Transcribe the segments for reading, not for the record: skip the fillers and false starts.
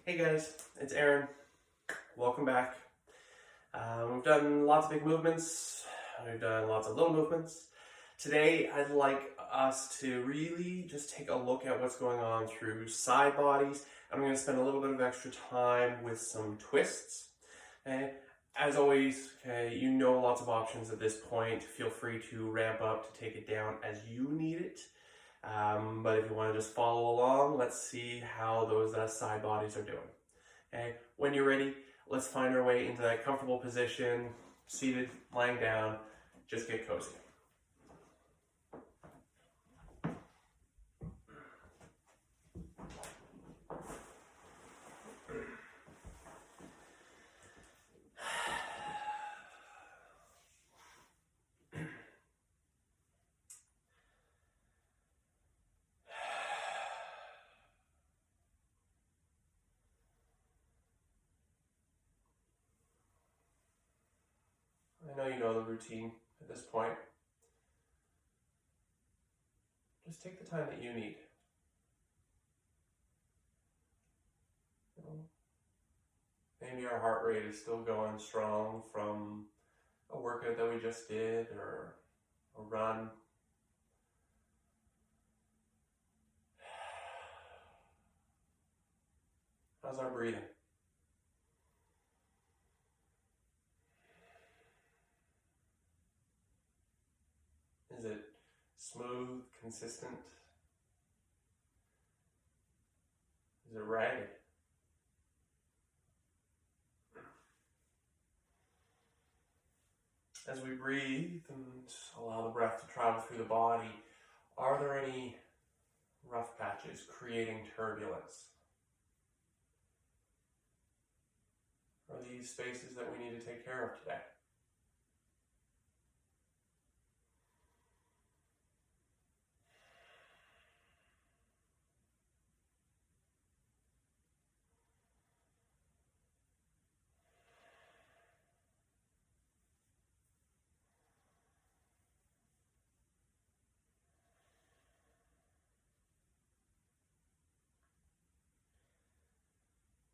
Hey guys, it's Arron. Welcome back. We've done lots of big movements. We've done lots of little movements. Today, I'd like us to really just take a look at what's going on through side bodies. I'm going to spend a little bit of extra time with some twists. Okay? As always, okay, you know lots of options at this point. Feel free to ramp up to take it down as you need it. But if you want to just follow along, let's see how those side bodies are doing. Okay, when you're ready, let's find our way into that comfortable position, seated, lying down. Just get cozy. I know you know the routine at this point. Just take the time that you need. Maybe our heart rate is still going strong from a workout that we just did or a run. How's our breathing? Is it smooth, consistent? Is it ragged? As we breathe and allow the breath to travel through the body, are there any rough patches creating turbulence? Are these spaces that we need to take care of today?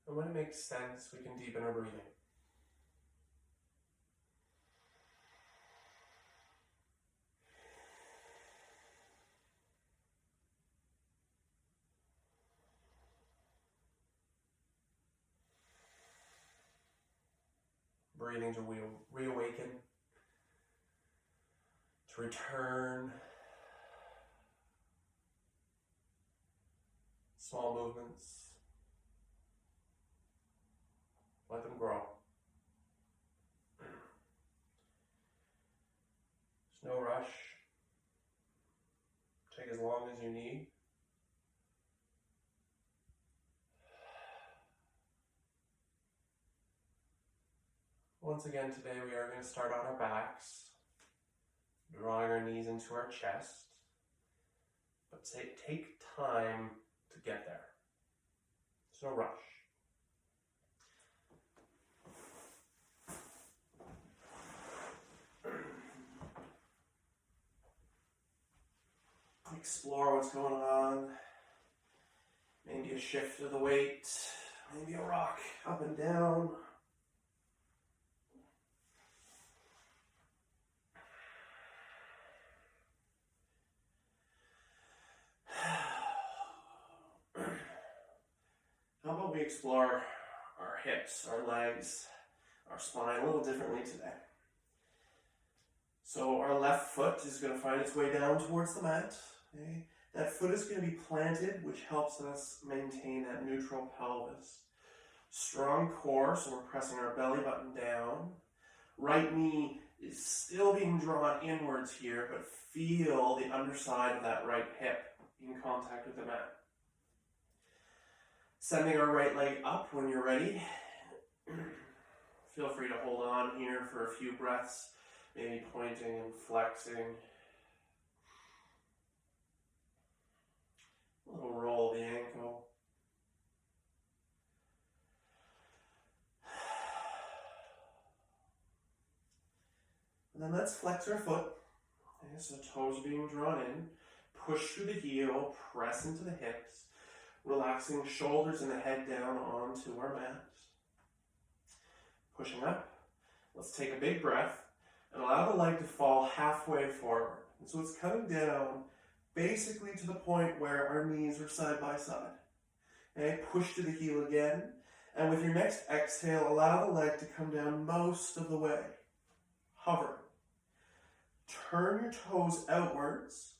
And when it makes sense, we can deepen our breathing. Breathing to reawaken, to return. Small movements. Let them grow. There's no rush. Take as long as you need. Once again today we are going to start on our backs, drawing our knees into our chest, but take time to get there. There's no rush. Explore what's going on. Maybe a shift of the weight, maybe a rock up and down. How about we explore our hips, our legs, our spine a little differently today? So our left foot is going to find its way down towards the mat. Okay? That foot is going to be planted, which helps us maintain that neutral pelvis. Strong core, so we're pressing our belly button down. Right knee is still being drawn inwards here, but feel the underside of that right hip in contact with the mat. Sending our right leg up when you're ready. Feel free to hold on here for a few breaths, maybe pointing and flexing. A little roll of the ankle. And then let's flex our foot. Okay, so toes being drawn in. Push through the heel, press into the hips. Relaxing shoulders and the head down onto our mat. Pushing up. Let's take a big breath and allow the leg to fall halfway forward. And so it's coming down basically to the point where our knees are side by side. Okay, push to the heel again. And with your next exhale, allow the leg to come down most of the way. Hover. Turn your toes outwards.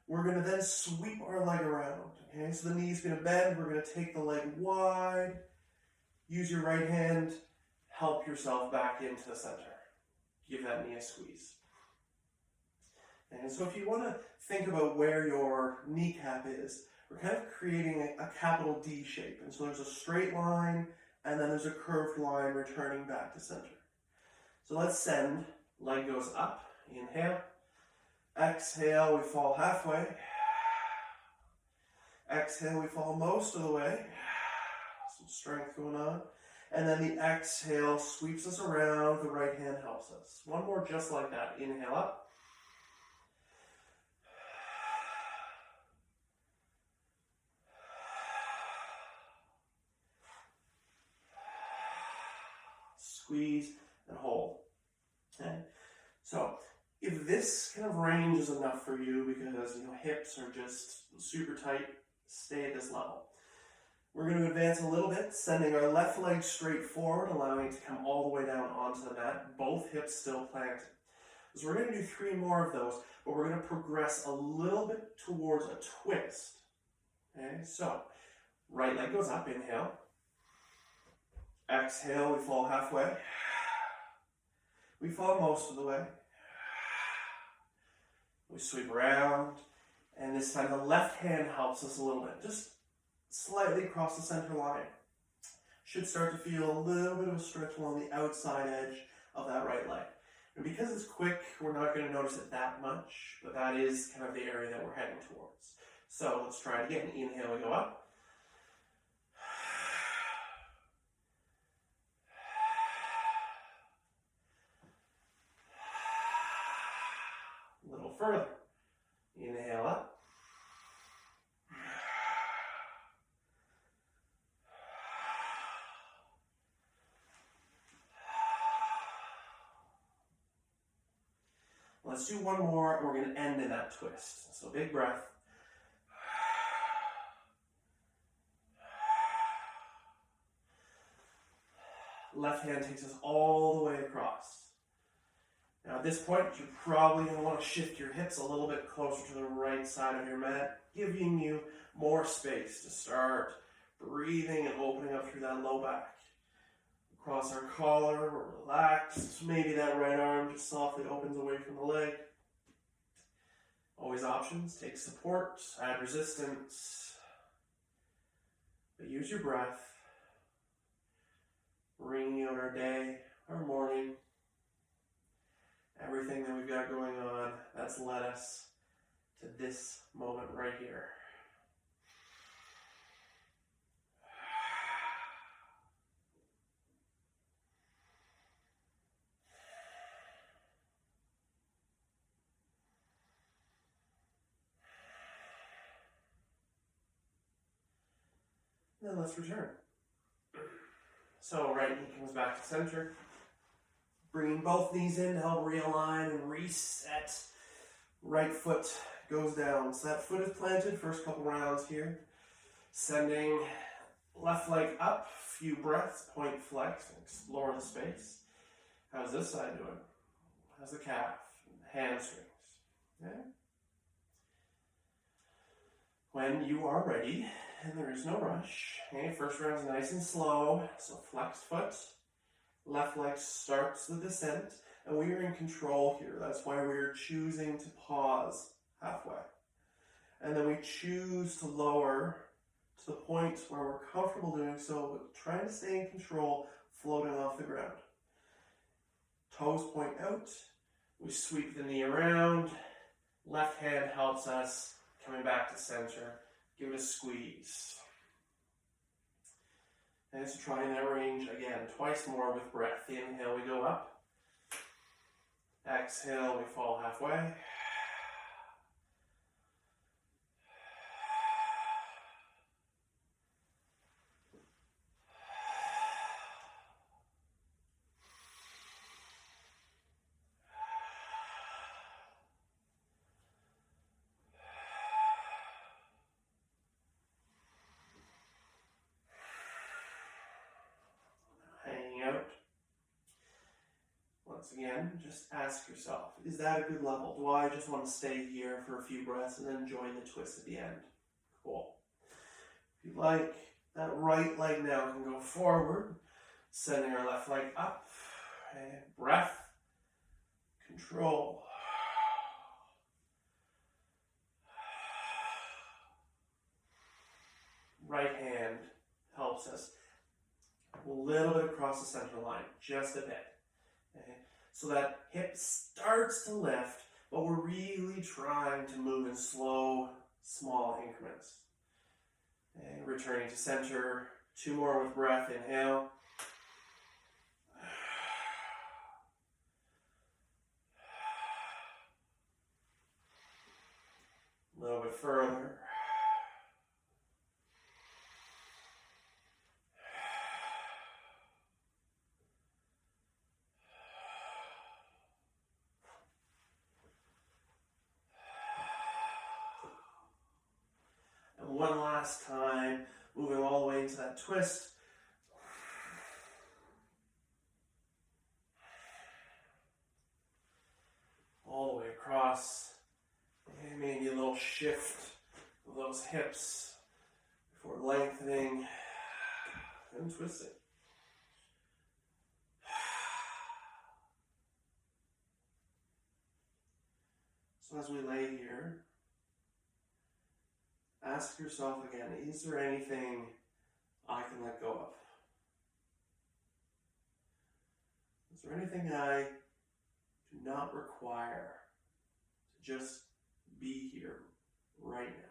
We're going to then sweep our leg around. Okay, so the knee's going to bend. We're going to take the leg wide. Use your right hand. Help yourself back into the center. Give that knee a squeeze. And so if you want to think about where your kneecap is, we're kind of creating a capital D shape. And so there's a straight line, and then there's a curved line returning back to center. So let's send. Leg goes up. Inhale. Exhale, we fall halfway. Exhale, we fall most of the way. Some strength going on. And then the exhale sweeps us around. The right hand helps us. One more just like that. Inhale up. Squeeze and hold. Okay. So if this kind of range is enough for you because hips are just super tight, stay at this level. We're going to advance a little bit, sending our left leg straight forward, allowing it to come all the way down onto the mat, both hips still planted. So we're going to do 3 more of those, but we're going to progress a little bit towards a twist. Okay, so right leg goes up, inhale. Exhale, we fall halfway. We fall most of the way. We sweep around, and this time the left hand helps us a little bit, just slightly across the center line. Should start to feel a little bit of a stretch along the outside edge of that right leg. And because it's quick, we're not going to notice it that much, but that is kind of the area that we're heading towards. So let's try it again. Inhale, we go up. A little further. Inhale up. Let's do one more, and we're going to end in that twist. So big breath. Left hand takes us all the way across. Now at this point, you're probably going to want to shift your hips a little bit closer to the right side of your mat, giving you more space to start breathing and opening up through that low back. Across our collar, we're relaxed. Maybe that right arm just softly opens away from the leg. Always options. Take support, add resistance. But use your breath. Ringing out our day, our morning. Everything that we've got going on that's led us to this moment right here. Now let's return. So right knee comes back to center. Bringing both knees in to help realign and reset. Right foot goes down. So that foot is planted, first couple rounds here. Sending left leg up, few breaths, point flex, and explore the space. How's this side doing? How's the calf? Hamstrings. Okay. When you are ready, and there is no rush. Okay, first round's nice and slow. So flexed foot, left leg starts the descent, and we are in control here. That's why we're choosing to pause halfway. And then we choose to lower to the point where we're comfortable doing so, but trying to stay in control, floating off the ground. Toes point out. We sweep the knee around. Left hand helps us coming back to center. Give it a squeeze. And so trying that range again, twice more with breath. Inhale, we go up. Exhale, we fall halfway. Once again, just ask yourself, is that a good level? Do I just want to stay here for a few breaths and then join the twist at the end? Cool. If you like, that right leg now can go forward, sending our left leg up. And breath, control. Right hand helps us a little bit across the center line, just a bit. Okay? So that hip starts to lift, but we're really trying to move in slow, small increments. Okay? Returning to center, 2 more with breath, inhale. A little bit further. And one last time, moving all the way into that twist. All the way across. And maybe a little shift of those hips before lengthening and twisting. So as we lay here, ask yourself again, is there anything I can let go of? Is there anything I do not require to just be here right now?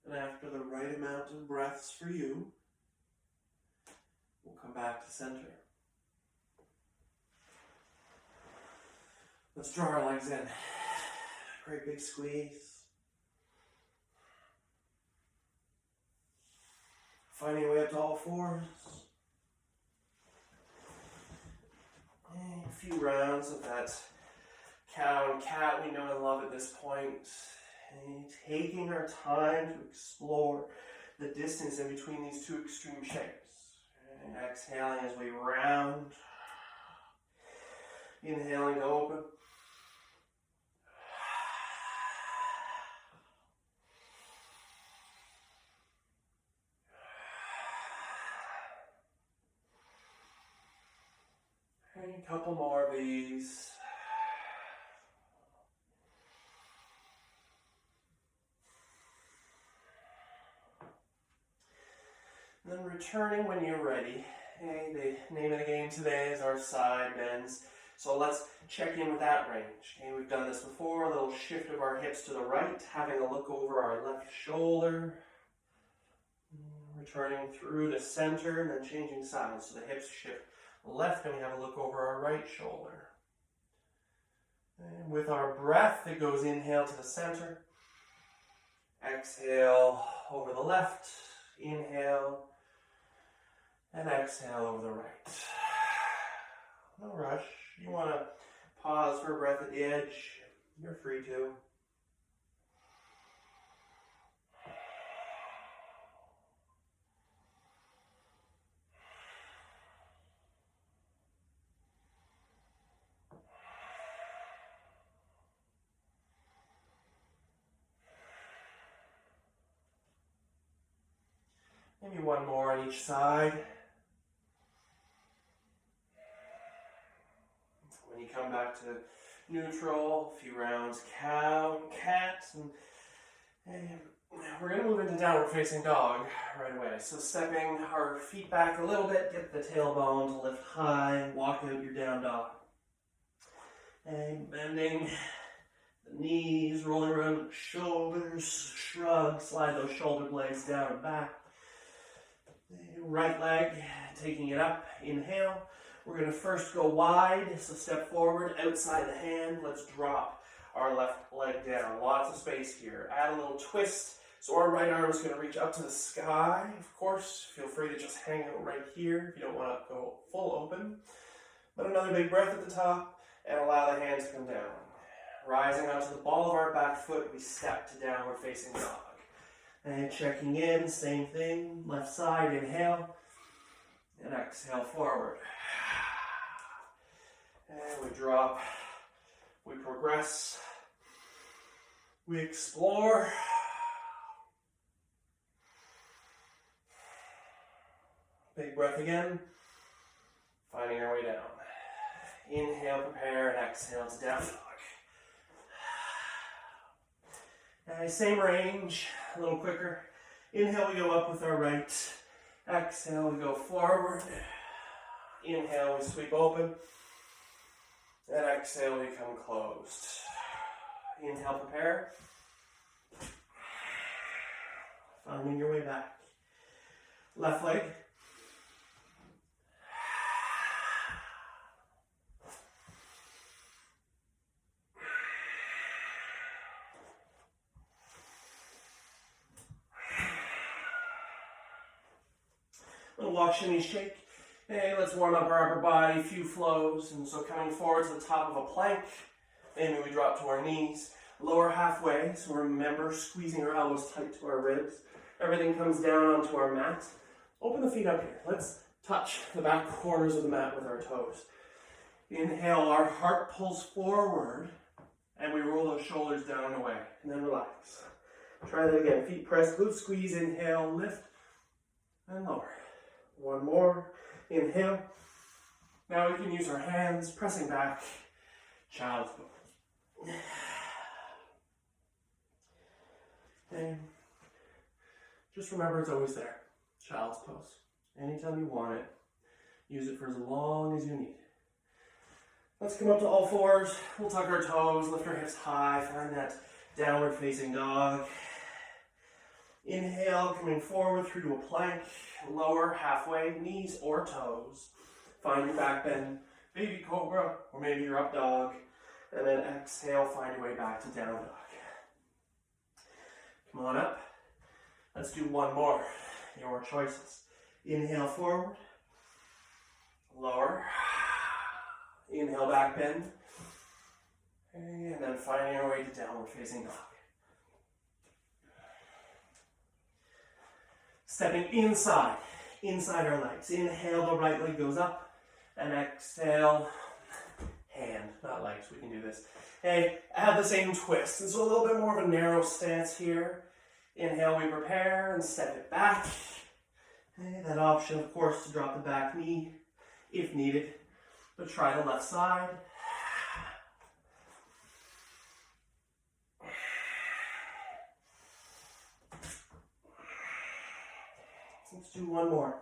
And after the right amount of breaths for you, we'll come back to center. Let's draw our legs in. Great big squeeze. Finding a way up to all fours. And a few rounds of that cow and cat we know and love at this point. And taking our time to explore the distance in between these two extreme shapes. And exhaling as we round. Inhaling to open. And a couple more of these. And then returning when you're ready. Okay, the name of the game today is our side bends. So let's check in with that range. Okay, we've done this before, a little shift of our hips to the right, having a look over our left shoulder. Returning through to center and then changing sides. So the hips shift left and we have a look over our right shoulder. And with our breath, it goes inhale to the center. Exhale over the left. Inhale. And exhale over the right. No rush. You want to pause for a breath at the edge. You're free to. Maybe one more on each side. When you come back to neutral, a few rounds, cow, cat, and we're going to move into downward facing dog right away. So stepping our feet back a little bit, get the tailbone to lift high, walk out your down dog. And bending the knees, rolling around the shoulders, shrug, slide those shoulder blades down and back. Right leg, taking it up, inhale. We're going to first go wide, so step forward, outside the hand. Let's drop our left leg down. Lots of space here. Add a little twist, So our right arm is going to reach up to the sky. Of course, feel free to just hang out right here if you don't want to go full open. But another big breath at the top, and allow the hands to come down. Rising onto the ball of our back foot, we step to downward facing dog. And checking in, same thing, left side, inhale, and exhale forward. And we drop, we progress, we explore. Big breath again, finding our way down. Inhale, prepare, and exhale to down dog. Same range, a little quicker. Inhale, we go up with our right. Exhale, we go forward. Inhale, we sweep open. And exhale, we come closed. Inhale, prepare. Finding your way back. Left leg. Little walk, shimmy, shake. Hey, let's warm up our upper body, few flows. And so coming forward to the top of a plank, maybe we drop to our knees, lower halfway. So remember squeezing our elbows tight to our ribs. Everything comes down onto our mat. Open the feet up here. Let's touch the back corners of the mat with our toes. Inhale, our heart pulls forward, and we roll those shoulders down and away. And then relax. Try that again. Feet pressed, glute squeeze, inhale, lift, and lower. One more. Inhale. Now we can use our hands, pressing back. Child's pose. And just remember it's always there. Child's pose. Anytime you want it, use it for as long as you need. Let's come up to all fours. We'll tuck our toes, lift our hips high, find that downward facing dog. Inhale, coming forward through to a plank, lower halfway, knees or toes. Find your back bend, baby cobra, or maybe your up dog. And then exhale, find your way back to down dog. Come on up. Let's do one more. Your choices. Inhale forward, lower. Inhale, back bend. And then finding our way to downward facing dog. Stepping inside our legs. Inhale, the right leg goes up, and exhale, hand, not legs, we can do this. Okay, add the same twist. And so a little bit more of a narrow stance here. Inhale, we prepare and step it back. Okay, that option, of course, to drop the back knee if needed, but try the left side. Let's do one more.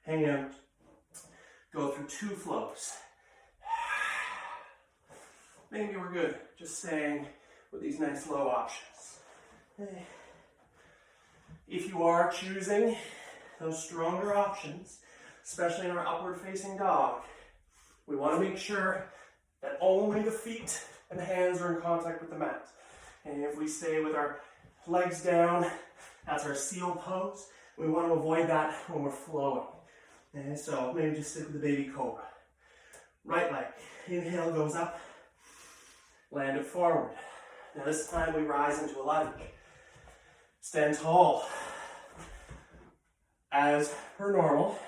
Hang out. Go through two flows. Maybe we're good just staying with these nice low options. If you are choosing those stronger options, especially in our upward facing dog, we want to make sure that only the feet and hands are in contact with the mat. And if we stay with our legs down, that's our seal pose. We want to avoid that when we're flowing. And so maybe just stick with the baby cobra. Right leg, inhale goes up, land it forward. Now this time we rise into a lunge. Stand tall. As per normal,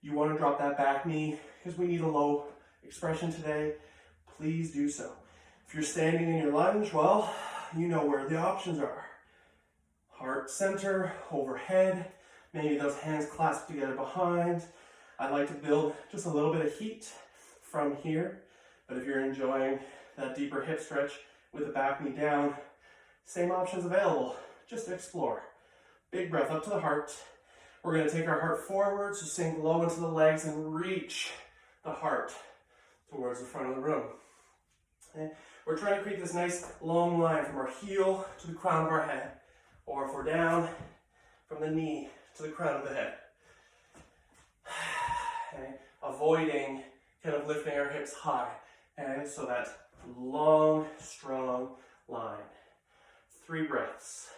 you want to drop that back knee because we need a low expression today. Please do so. If you're standing in your lunge, well, you know where the options are. Heart center, overhead. Maybe those hands clasped together behind. I like to build just a little bit of heat from here. But if you're enjoying that deeper hip stretch with the back knee down, same options available. Just explore. Big breath up to the heart. We're going to take our heart forward, so sink low into the legs and reach the heart towards the front of the room. Okay. We're trying to create this nice long line from our heel to the crown of our head, or if we're down, from the knee to the crown of the head. Okay. Avoiding kind of lifting our hips high. Okay. So that long, strong line. 3 breaths.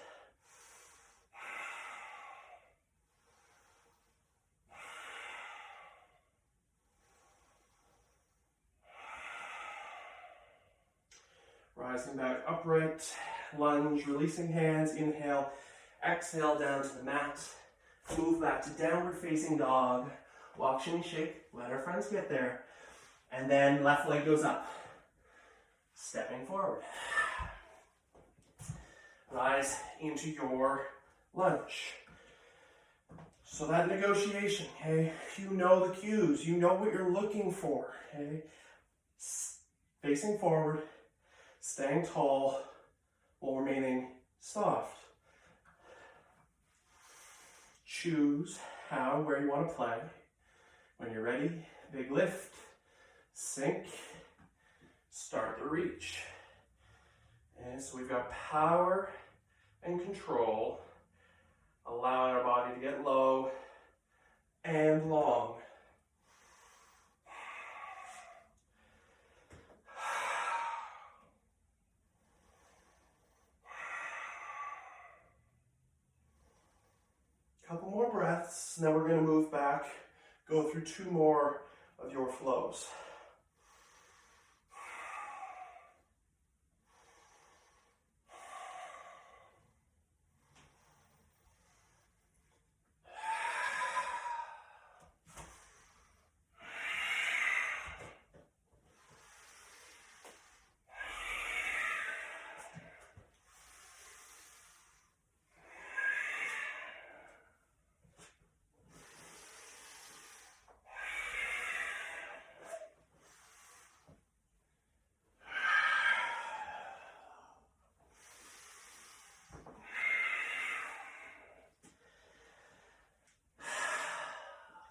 Rising back upright, lunge, releasing hands, inhale, exhale down to the mat, move back to downward facing dog, walk, shimmy, shake, let our friends get there, and then left leg goes up, stepping forward. Rise into your lunge. So that negotiation, okay, you know the cues, you know what you're looking for, okay, facing forward, staying tall while remaining soft. Choose how and where you want to play. When you're ready, big lift, sink, start the reach. And so we've got power and control, allowing our body to get low and long. Couple more breaths, and then we're going to move back, go through 2 more of your flows.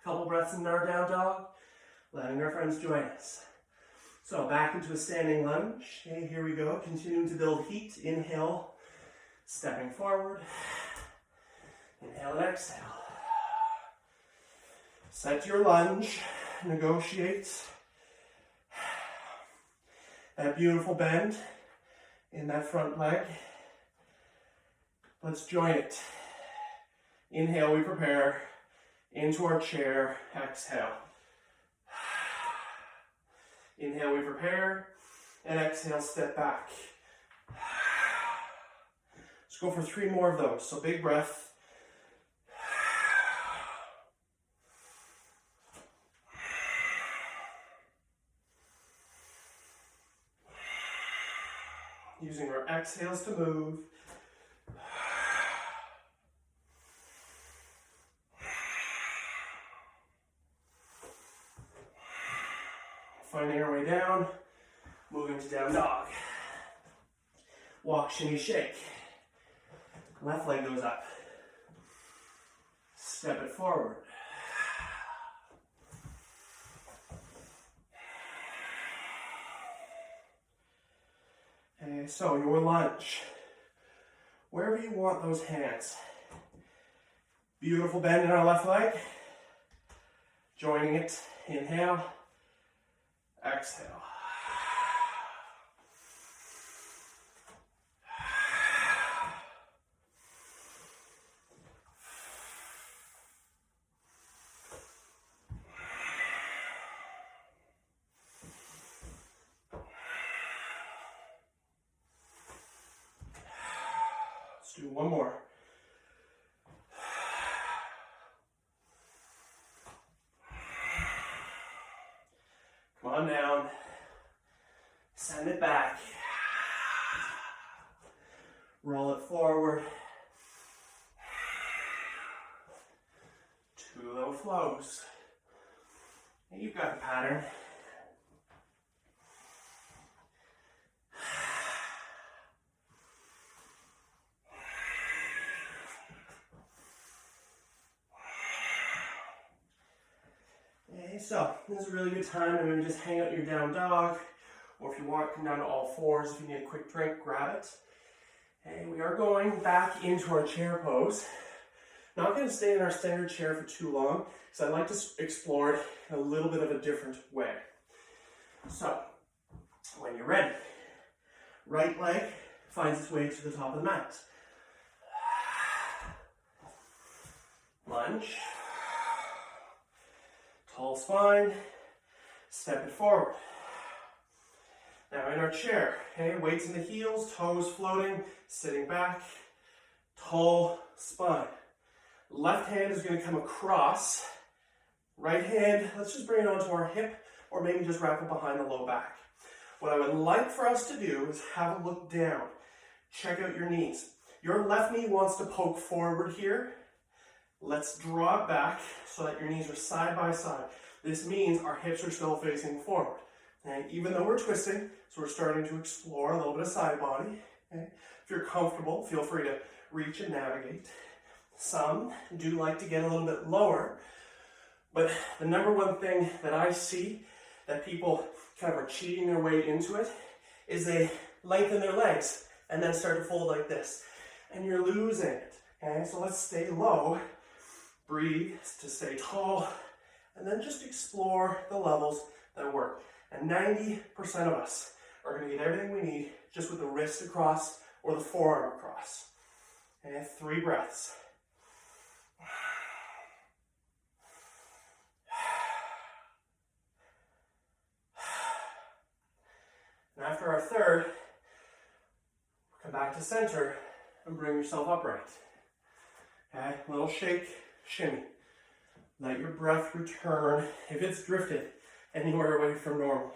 Couple breaths in our down dog, letting our friends join us. So back into a standing lunge. Okay, here we go. Continuing to build heat. Inhale, stepping forward. Inhale and exhale. Set your lunge. Negotiate. That beautiful bend in that front leg. Let's join it. Inhale, we prepare. Into our chair, exhale. Inhale, we prepare, and exhale, step back. Let's go for 3 more of those. So big breath. Using our exhales to move. Finding our way down, moving to down dog. Walk, shimmy, shake. Left leg goes up. Step it forward. Okay, so your lunge. Wherever you want those hands. Beautiful bend in our left leg. Joining it, inhale. Exhale. Let's do 1 more. Come on down, send it back, roll it forward, 2 little flows. And you've got the pattern. Okay, so this is a really good time to maybe just hang out your down dog, or if you want, come down to all fours. If you need a quick drink, grab it. Okay, we are going back into our chair pose. Not going to stay in our standard chair for too long, because I'd like to explore it in a little bit of a different way. So, when you're ready, right leg finds its way to the top of the mat. Lunge. Tall spine. Step it forward. Now in our chair, okay, weights in the heels, toes floating, sitting back, tall spine. Left hand is going to come across. Right hand, let's just bring it onto our hip, or maybe just wrap it behind the low back. What I would like for us to do is have a look down. Check out your knees. Your left knee wants to poke forward here. Let's draw it back so that your knees are side by side. This means our hips are still facing forward. And even though we're twisting, so we're starting to explore a little bit of side body. Okay? If you're comfortable, feel free to reach and navigate. Some do like to get a little bit lower, but the number one thing that I see that people kind of are cheating their way into it is they lengthen their legs and then start to fold like this, and you're losing it. Okay, so let's stay low, breathe to stay tall, and then just explore the levels that work. And 90% of us are going to get everything we need just with the wrist across or the forearm across. And 3 breaths. And after our third, come back to center and bring yourself upright. Okay, little shake, shimmy. Let your breath return if it's drifted anywhere away from normal.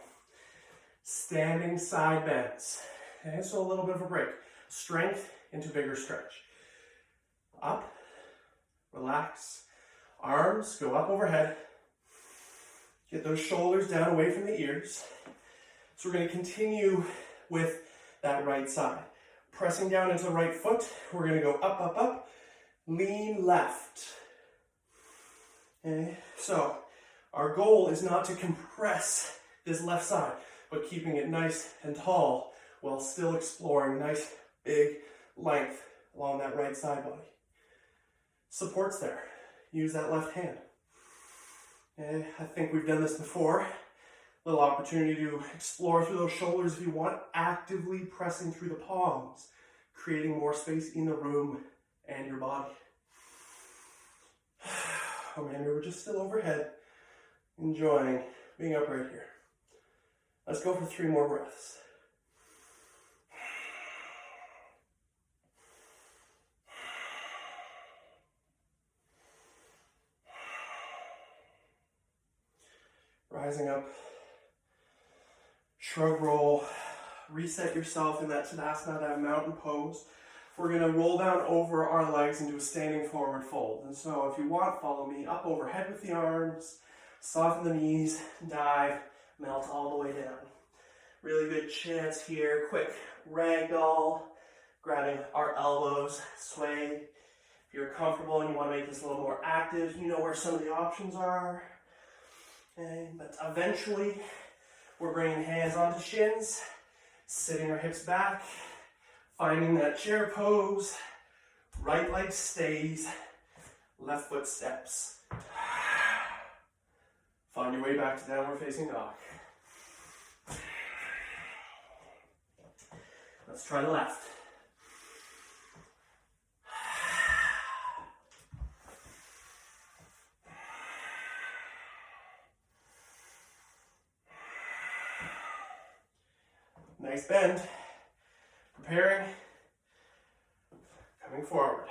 Standing side bends. Okay, so a little bit of a break. Strength into bigger stretch. Up, relax. Arms go up overhead. Get those shoulders down away from the ears. So we're going to continue with that right side. Pressing down into the right foot, we're going to go up, up, up. Lean left. Okay, so our goal is not to compress this left side, but keeping it nice and tall while still exploring nice big length along that right side body. Supports there. Use that left hand. Okay, I think we've done this before. Little opportunity to explore through those shoulders if you want, actively pressing through the palms, creating more space in the room and your body. Oh man, we were just still overhead, enjoying being upright here. Let's go for 3 more breaths. Rising up. Shrug roll, reset yourself in that Tadasana, that mountain pose. We're going to roll down over our legs into a standing forward fold. And so if you want, follow me up overhead with the arms, soften the knees, dive, melt all the way down. Really good chance here, quick ragdoll, grabbing our elbows, sway. If you're comfortable and you want to make this a little more active, you know where some of the options are. Okay, but eventually, we're bringing hands onto shins, sitting our hips back, finding that chair pose, right leg stays, left foot steps. Find your way back to downward facing dog. Let's try the left. Nice bend, preparing, coming forward.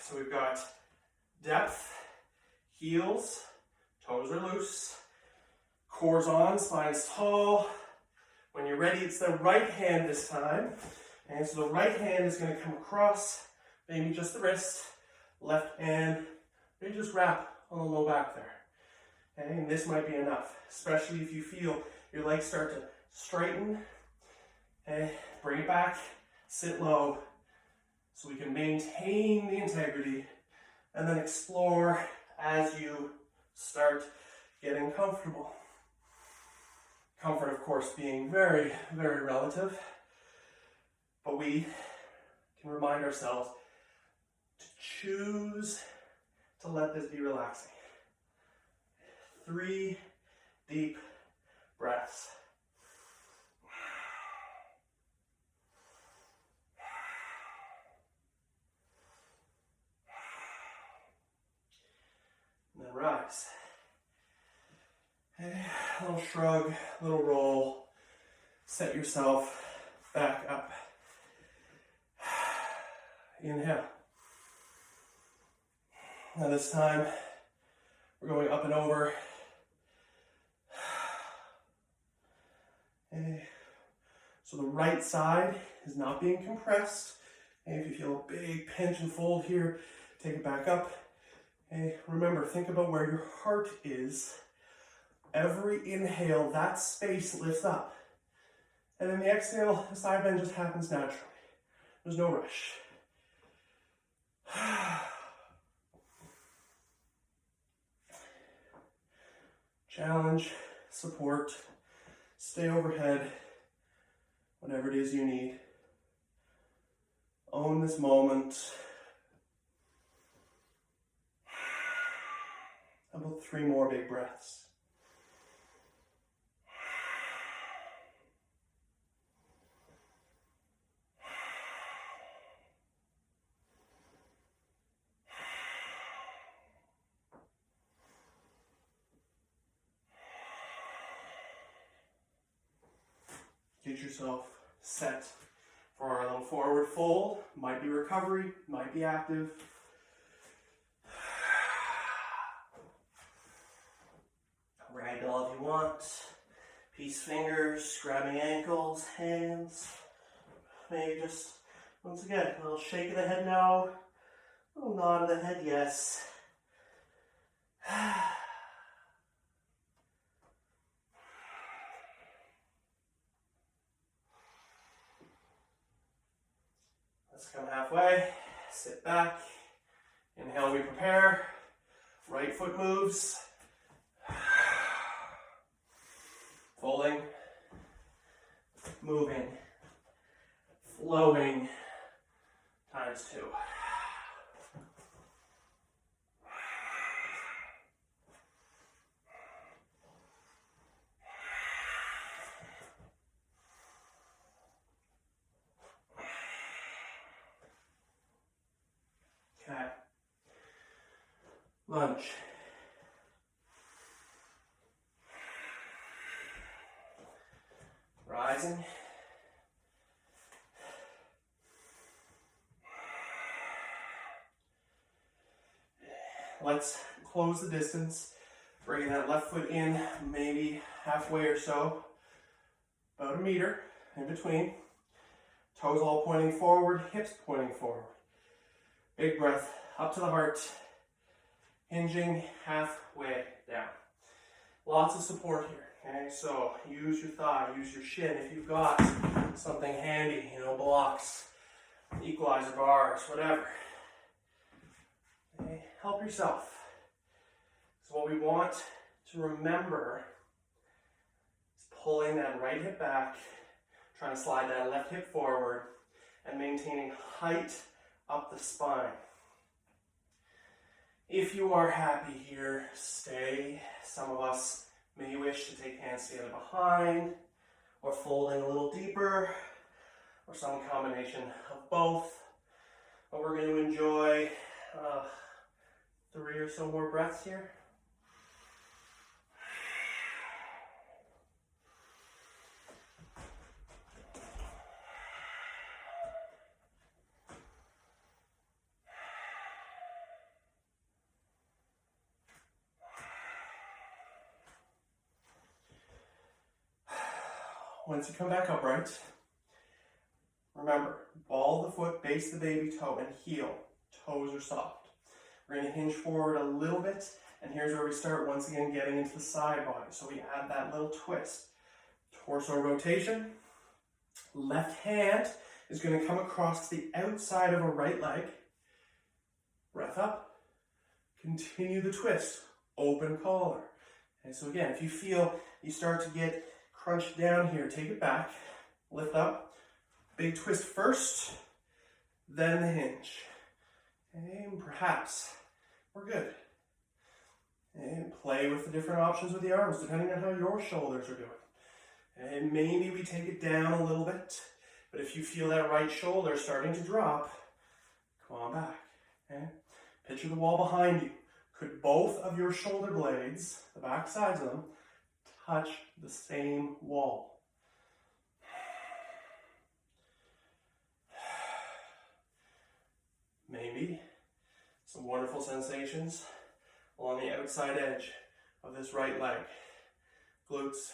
So we've got depth, heels, toes are loose, core's on, spine's tall. When you're ready, it's the right hand this time. And so the right hand is going to come across, maybe just the wrist, left hand, maybe just wrap on the low back there. Okay, and this might be enough, especially if you feel your legs start to straighten. Okay, bring it back, sit low, so we can maintain the integrity, and then explore as you start getting comfortable. Comfort, of course, being very, very relative, but we can remind ourselves to choose to let this be relaxing. 3 deep breaths. And then rise. A little shrug, a little roll. Set yourself back up. Inhale. Now this time, we're going up and over. So the right side is not being compressed. If you feel a big pinch and fold here, take it back up. Remember, think about where your heart is. Every inhale, that space lifts up. And then the exhale, the side bend just happens naturally. There's no rush. Challenge, support, stay overhead, whatever it is you need. Own this moment. About 3 more big breaths. Get yourself set for our little forward fold. Might be recovery, might be active. Ragdoll if you want. Peace fingers, grabbing ankles, hands. Maybe just, once again, a little shake of the head no. A little nod of the head yes. Let's come halfway, sit back, inhale, we prepare, right foot moves, folding, moving, flowing, times 2. Okay. Lunge. Rising. Let's close the distance. Bring that left foot in, maybe halfway or so. About 1 meter in between. Toes all pointing forward, hips pointing forward. Big breath up to the heart, hinging halfway down. Lots of support here, okay? So use your thigh, use your shin. If you've got something handy, blocks, equalizer bars, whatever. Okay? Help yourself. So what we want to remember is pulling that right hip back, trying to slide that left hip forward, and maintaining height up the spine. If you are happy here, stay. Some of us may wish to take hands together behind, or folding a little deeper, or some combination of both. But we're going to enjoy 3 or so more breaths here. Once you come back upright, remember, ball the foot, base the baby toe, and heel. Toes are soft. We're going to hinge forward a little bit, and here's where we start once again getting into the side body. So we add that little twist. Torso rotation. Left hand is going to come across to the outside of a right leg. Breath up. Continue the twist. Open collar. Okay, so again, if you feel you start to get crunched down here, take it back, lift up, big twist first, then the hinge. And perhaps we're good. And play with the different options with the arms, depending on how your shoulders are doing. And maybe we take it down a little bit, but if you feel that right shoulder starting to drop, come on back. Okay? Picture the wall behind you. Could both of your shoulder blades, the back sides of them, touch the same wall? Maybe some wonderful sensations along the outside edge of this right leg. Glutes,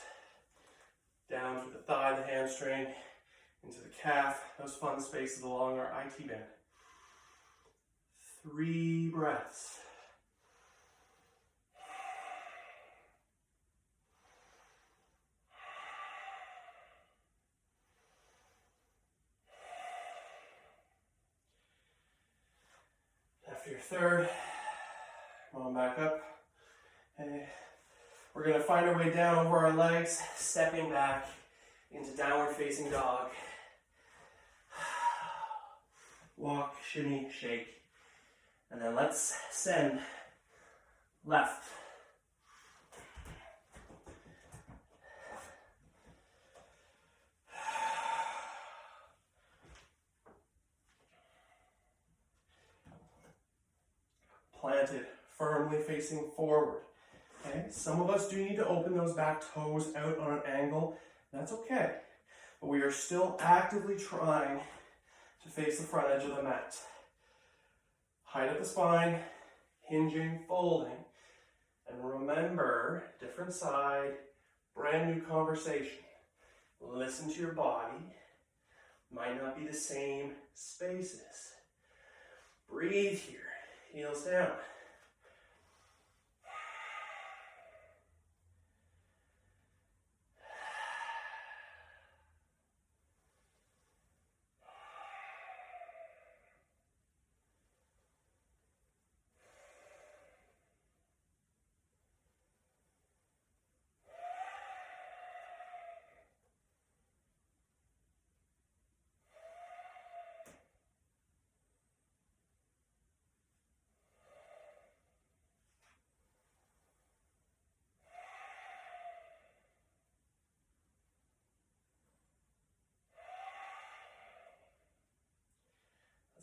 down through the thigh, the hamstring, into the calf, those fun spaces along our IT band. 3 breaths. After your third, come on back up. And we're going to find our way down over our legs, stepping back into downward facing dog. Walk, shimmy, shake. And then let's send left. Planted, firmly facing forward. Okay, some of us do need to open those back toes out on an angle. That's okay. But we are still actively trying to face the front edge of the mat. Height of the spine, hinging, folding. And remember, different side, brand new conversation. Listen to your body. Might not be the same spaces. Breathe here. Heels down.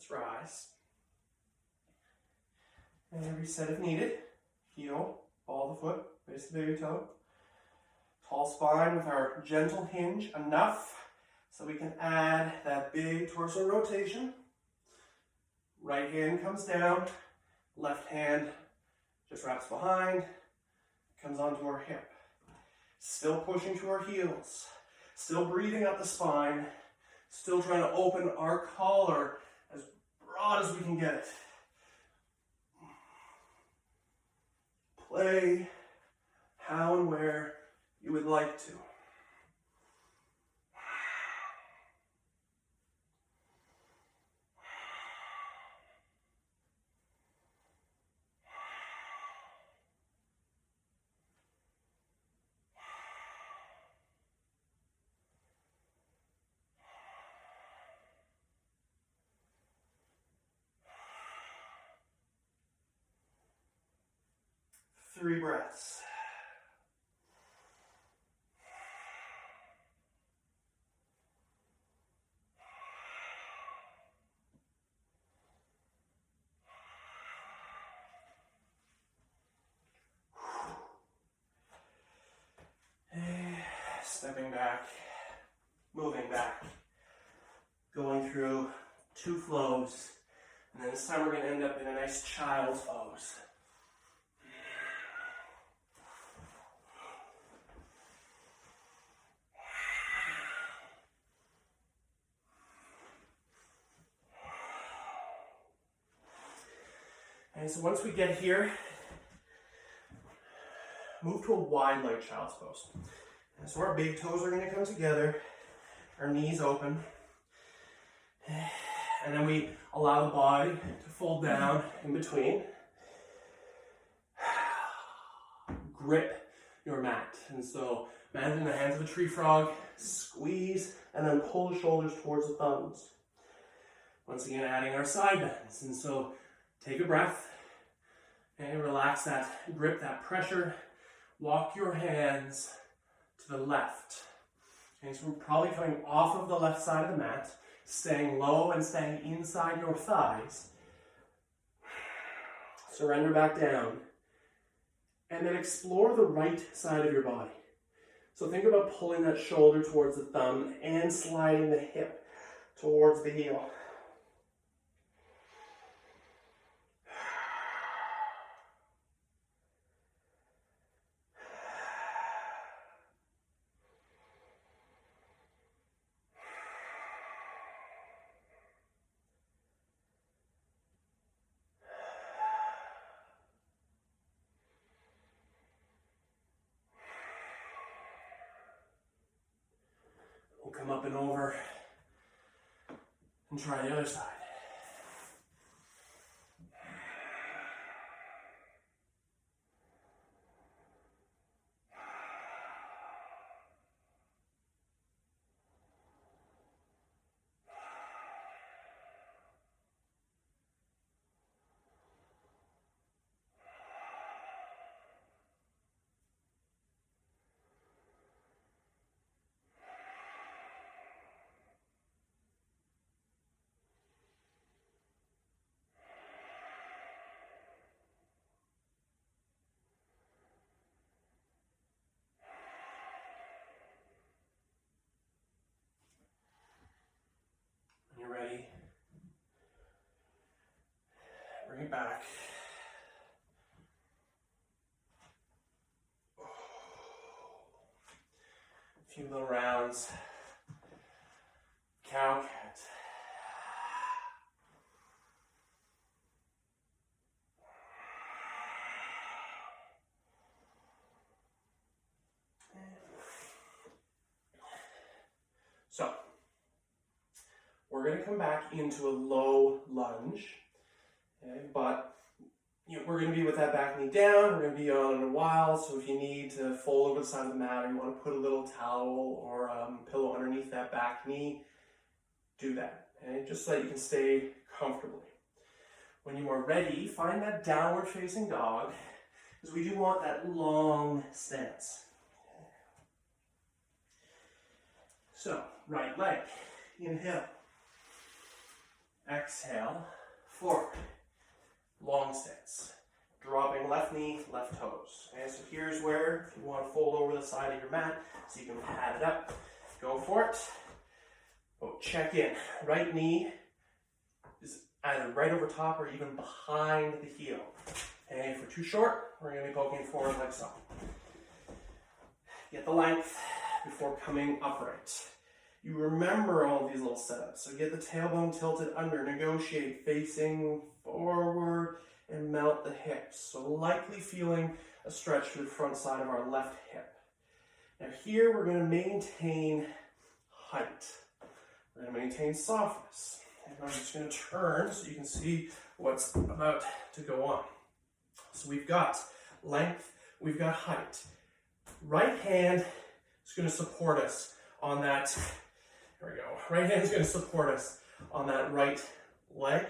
Let's rise. And reset if needed. Heel, ball of the foot, base the baby toe. Tall spine with our gentle hinge, enough so we can add that big torso rotation. Right hand comes down, left hand just wraps behind, comes onto our hip. Still pushing to our heels, still breathing up the spine, still trying to open our collar as broad as we can get it. Play how and where you would like to. Three breaths. Stepping back, moving back, going through two flows, and then this time we're going to end up in a nice child's pose. And so once we get here, move to a wide leg child's pose. And so our big toes are going to come together, our knees open, and then we allow the body to fold down in between. Grip your mat. And so imagine the hands of a tree frog, squeeze, and then pull the shoulders towards the thumbs. Once again, adding our side bends. And so take a breath and relax that grip, that pressure. Walk your hands to the left. Okay, so we're probably coming off of the left side of the mat, staying low and staying inside your thighs. Surrender back down. And then explore the right side of your body. So think about pulling that shoulder towards the thumb and sliding the hip towards the heel. We'll come up and over and try the other side. When you're ready, bring it back. A few little rounds. Cow cat. So, we're going to come back into a low lunge, okay, but we're going to be with that back knee down. We're going to be on it a while, so if you need to fold over the side of the mat or you want to put a little towel or pillow underneath that back knee, do that, okay, just so that you can stay comfortably. When you are ready, find that downward facing dog, because we do want that long stance. So, right leg, inhale. Exhale, forward, long stance. Dropping left knee, left toes. Okay, so here's where, if you want to fold over the side of your mat, so you can pad it up, go for it. Oh, check in. Right knee is either right over top or even behind the heel. Okay, if we're too short, we're going to be poking forward like so. Get the length before coming upright. You remember all of these little setups. So get the tailbone tilted under, negotiate, facing forward, and melt the hips. So likely feeling a stretch through the front side of our left hip. Now here we're going to maintain height. We're going to maintain softness. And I'm just going to turn so you can see what's about to go on. So we've got length, we've got height. Right hand is going to support us on that. There we go. Right hand is going to support us on that right leg.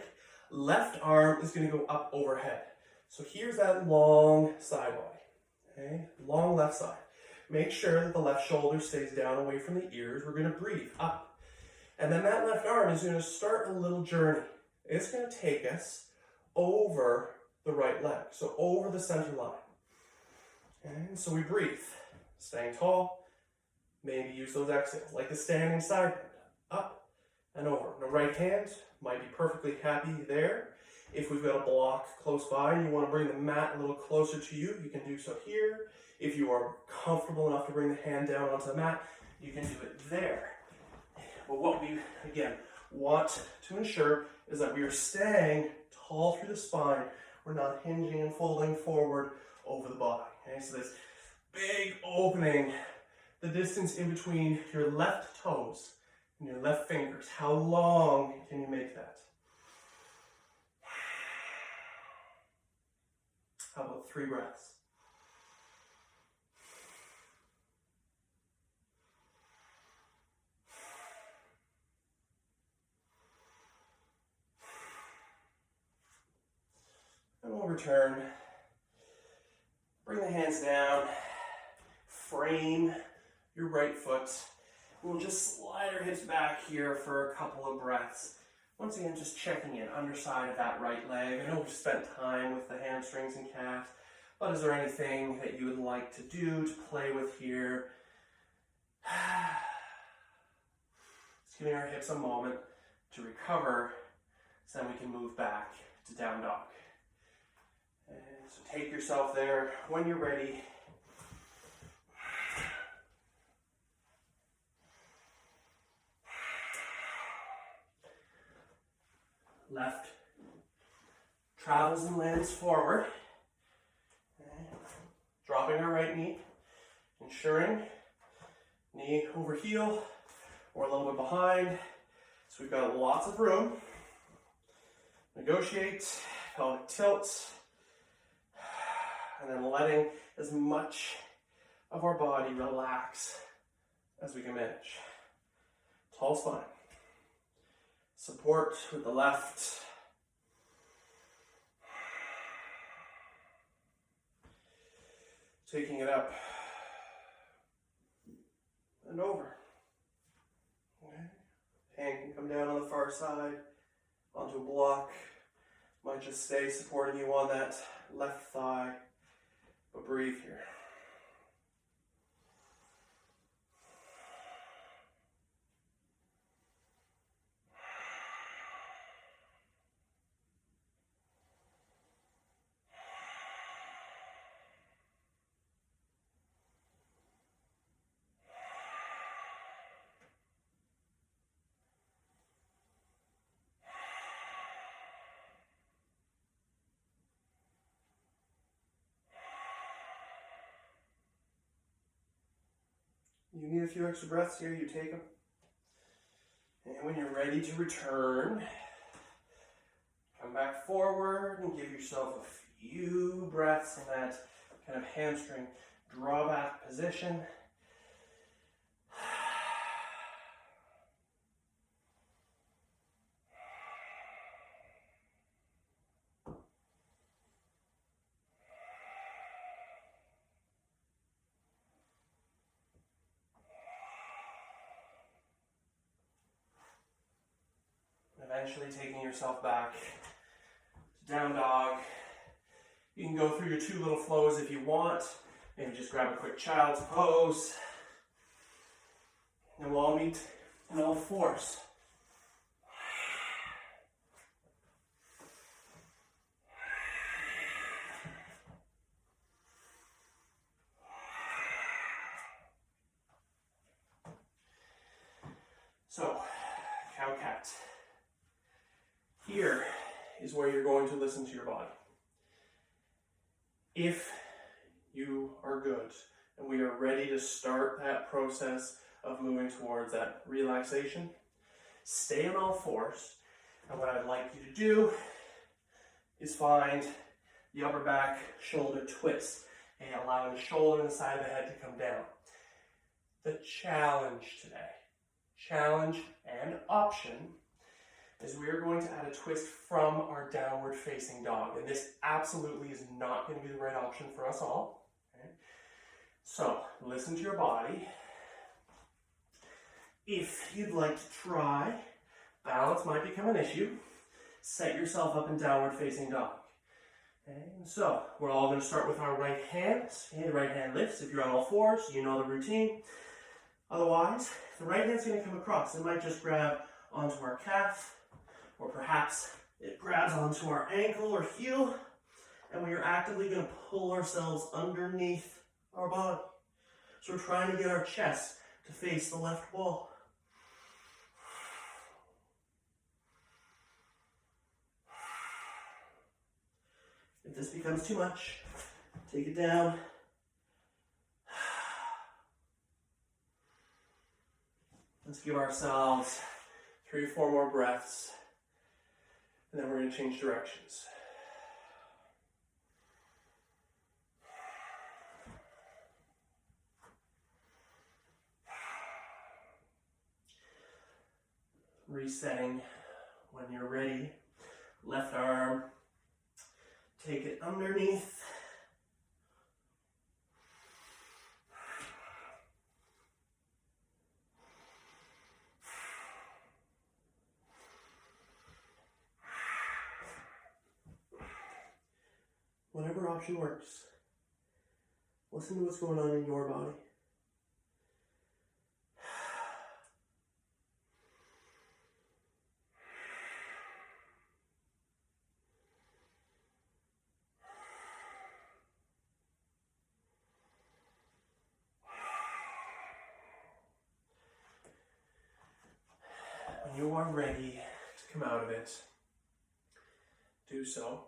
Left arm is going to go up overhead. So here's that long side body. Okay, long left side. Make sure that the left shoulder stays down away from the ears. We're going to breathe up. And then that left arm is going to start a little journey. It's going to take us over the right leg, so over the center line. And so we breathe, staying tall. Maybe use those exhales, like the standing side bend, up and over. The right hand might be perfectly happy there. If we've got a block close by and you want to bring the mat a little closer to you, you can do so here. If you are comfortable enough to bring the hand down onto the mat, you can do it there. But what we, again, want to ensure is that we are staying tall through the spine. We're not hinging and folding forward over the body. Okay, so this big opening, the distance in between your left toes and your left fingers. How long can you make that? How about 3 breaths? return, bring the hands down, frame your right foot. We'll just slide our hips back here for a couple of breaths. Once again, just checking in, underside of that right leg. I know we've spent time with the hamstrings and calves, but is there anything that you would like to do to play with here? Just giving our hips a moment to recover, so then we can move back to down dog. And so take yourself there when you're ready. Left travels and lands forward. Okay. Dropping our right knee, ensuring knee over heel or a little bit behind. So we've got lots of room. Negotiate, pelvic tilt, and then letting as much of our body relax as we can manage. Tall spine. Support with the left. Taking it up and over. Okay. Hand can come down on the far side onto a block. Might just stay supporting you on that left thigh, but breathe here. You need a few extra breaths here, you take them. And when you're ready to return, come back forward and give yourself a few breaths in that kind of hamstring drawback position. Eventually taking yourself back to down dog. You can go through your two little flows if you want. Maybe just grab a quick child's pose. And we'll all meet in all fours. So, cow cat. Here is where you're going to listen to your body. If you are good and we are ready to start that process of moving towards that relaxation, stay on all fours. And what I'd like you to do is find the upper back shoulder twist and allowing the shoulder and the side of the head to come down. The challenge today, challenge and option, is we are going to add a twist from our downward facing dog. And this absolutely is not going to be the right option for us all. Okay? So listen to your body. If you'd like to try, balance might become an issue. Set yourself up in downward facing dog. Okay? So we're all going to start with our right hand. Okay? The right hand lifts. If you're on all fours, you know the routine. Otherwise, the right hand's going to come across. It might just grab onto our calf, or perhaps it grabs onto our ankle or heel, and we are actively going to pull ourselves underneath our body. So we're trying to get our chest to face the left wall. If this becomes too much, take it down. Let's give ourselves 3 or 4 more breaths, and then we're going to change directions. Resetting when you're ready. Left arm, take it underneath. Whatever option works. Listen to what's going on in your body. When you are ready to come out of it, do so.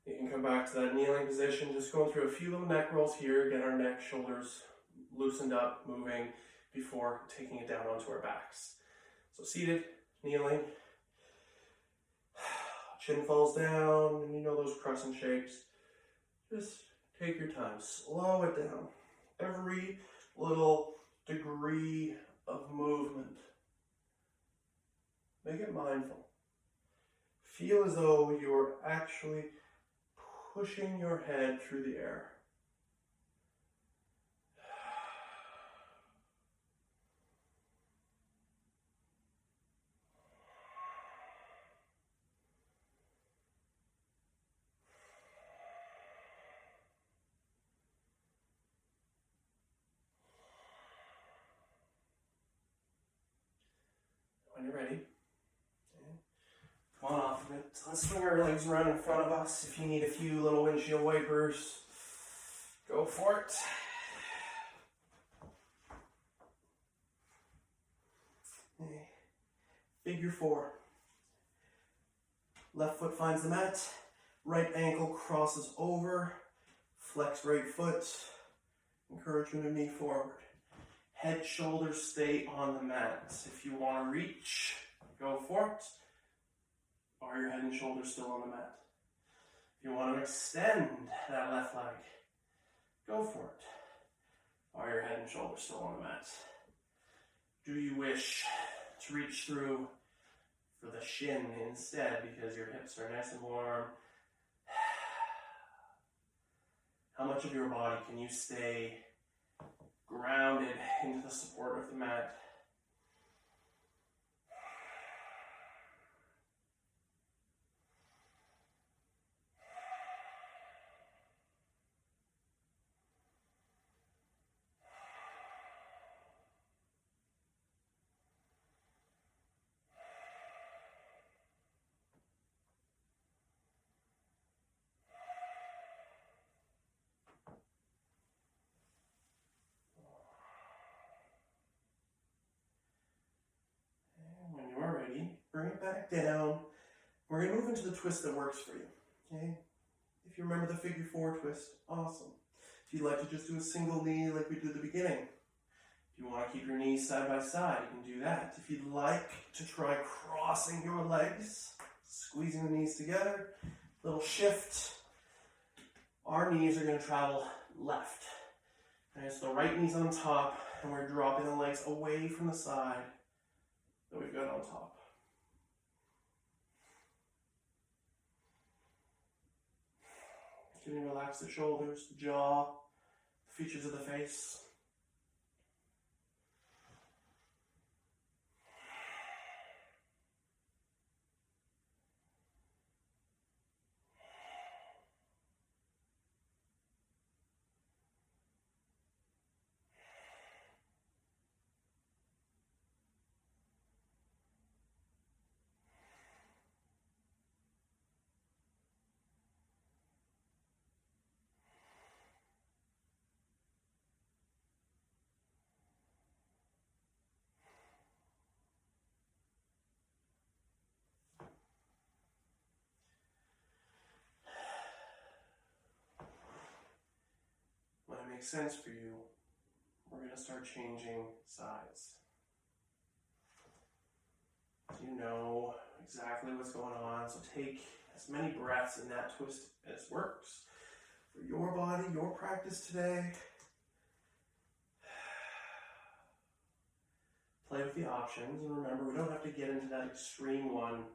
You can come back to that kneeling position, just going through a few little neck rolls here, get our neck, shoulders loosened up, moving before taking it down onto our backs. So seated, kneeling, chin falls down, and you know those crescent shapes. Just take your time, slow it down. Every little degree of movement, make it mindful. Feel as though you're actually pushing your head through the air. When you're ready, come on off of it. Let's swing our legs around in front of us. If you need a few little windshield wipers, go for it. Figure 4. Left foot finds the mat, right ankle crosses over, flex right foot, encouragement of knee forward. Head, shoulders stay on the mat. If you want to reach, go for it. Are your head and shoulders still on the mat? If you want to extend that left leg, go for it. Are your head and shoulders still on the mat? Do you wish to reach through for the shin instead because your hips are nice and warm? How much of your body can you stay grounded into the support of the mat? Bring it back down. We're going to move into the twist that works for you. Okay? If you remember the figure 4 twist, awesome. If you'd like to just do a single knee like we did at the beginning, if you want to keep your knees side by side, you can do that. If you'd like to try crossing your legs, squeezing the knees together, little shift, our knees are going to travel left. Okay, so the right knee's on top, and we're dropping the legs away from the side that we've got on top. Can you relax the shoulders, the jaw, the features of the face? When it makes sense for you, we're going to start changing sides. So you know exactly what's going on, so take as many breaths in that twist as works for your body, your practice today. Play with the options, and remember, we don't have to get into that extreme one,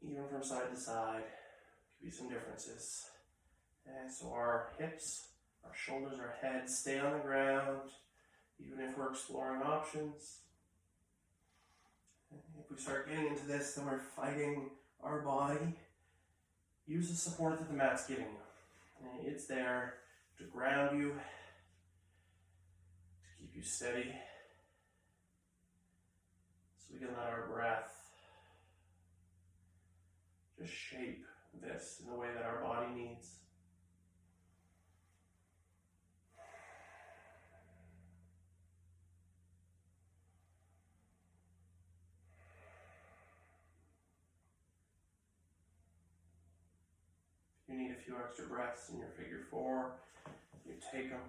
even from side to side, give you some differences. And so our hips, our shoulders, our head stay on the ground, even if we're exploring options. And if we start getting into this, then we're fighting our body. Use the support that the mat's giving you. And it's there to ground you, to keep you steady, so we can let our breath just shape this in the way that our body needs. If you need a few extra breaths in your figure four, you take them.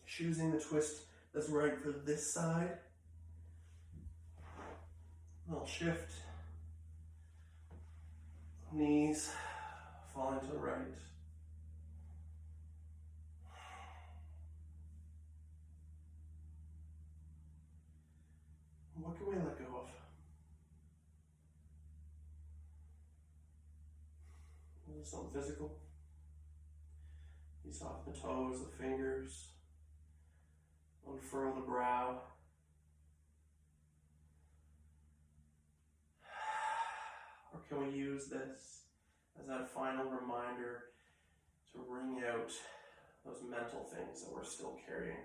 Choosing the twist that's right for this side. A little shift. Knees falling to the right. What can we let go of? Is it something physical? You soften the toes, the fingers, unfurl the brow. Or can we use this as that final reminder to wring out those mental things that we're still carrying?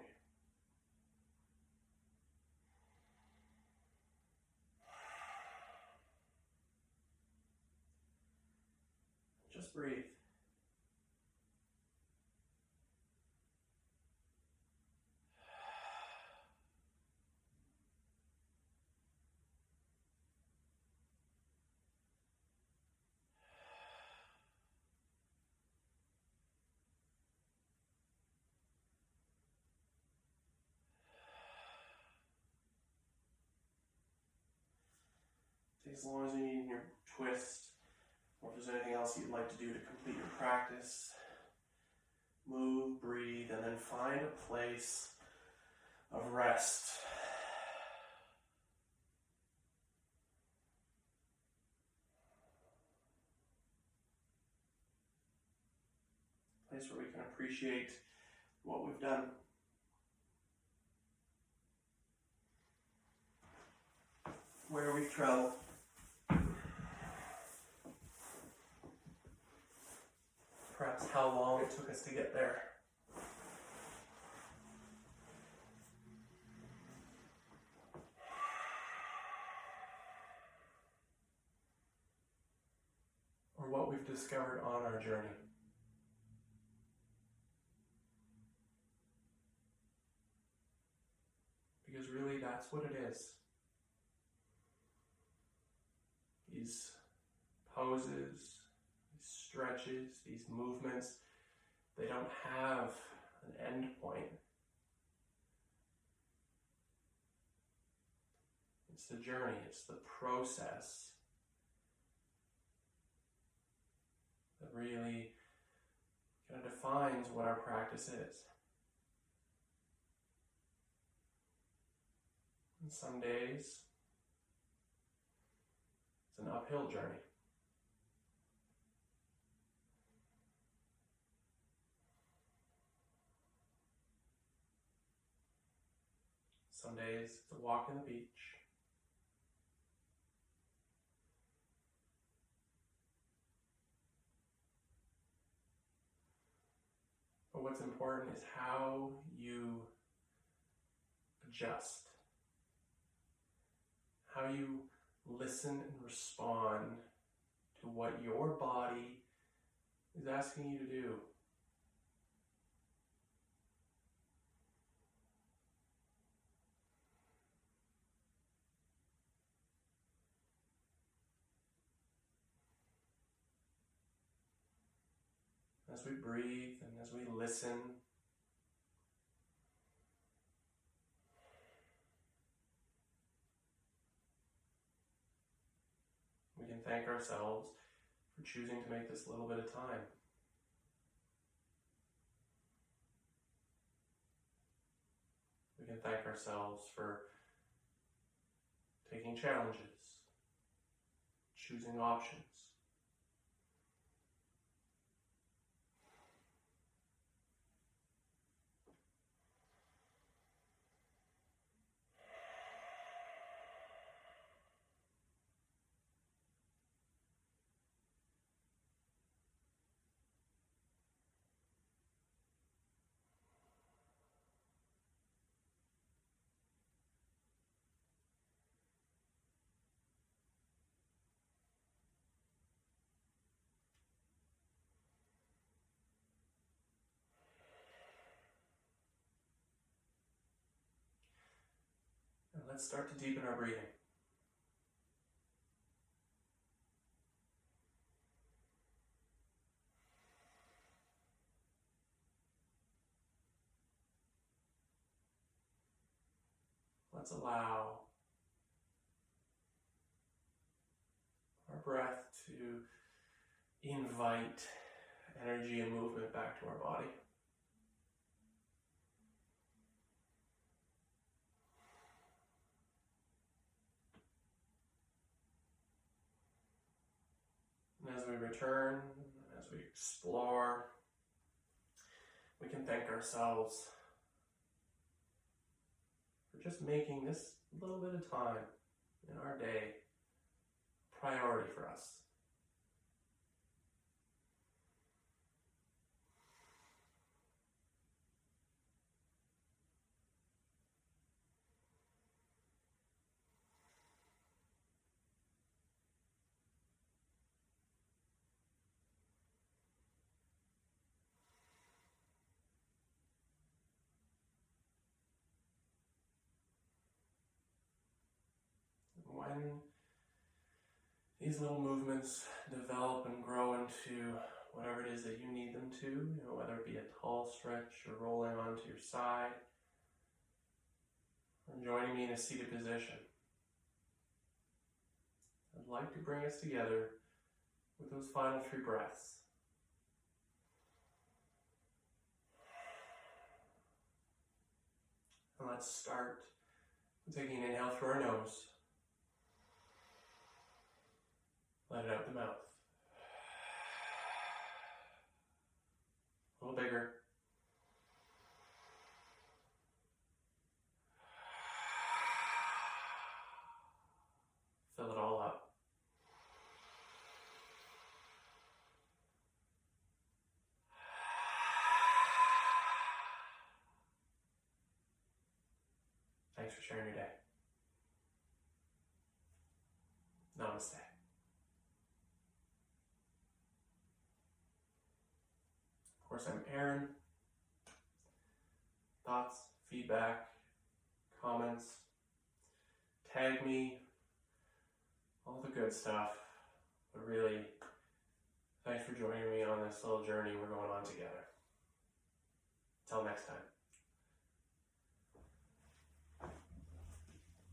Just breathe. Take as long as you need in your twist, or if there's anything else you'd like to do to complete your practice. Move, breathe, and then find a place of rest. A place where we can appreciate what we've done. Where we've traveled. Perhaps how long it took us to get there. Or what we've discovered on our journey. Because really that's what it is. These poses, these stretches, these movements, they don't have an end point. It's the journey, it's the process that really kind of defines what our practice is. And some days, it's an uphill journey. Some days it's a walk on the beach. But what's important is how you adjust, how you listen and respond to what your body is asking you to do. As we breathe and as we listen, we can thank ourselves for choosing to make this little bit of time. We can thank ourselves for taking challenges, choosing options. And let's start to deepen our breathing. Let's allow our breath to invite energy and movement back to our body. And as we return, as we explore, we can thank ourselves for just making this little bit of time in our day a priority for us. When these little movements develop and grow into whatever it is that you need them to, whether it be a tall stretch or rolling onto your side, or joining me in a seated position, I'd like to bring us together with those final 3 breaths. And let's start with taking an inhale through our nose. Let it out the mouth. A little bigger. Fill it all up. Thanks for sharing your day. Namaste. Of course, I'm Arron. Thoughts, feedback, comments, tag me, all the good stuff. But really, thanks for joining me on this little journey we're going on together. Till next time.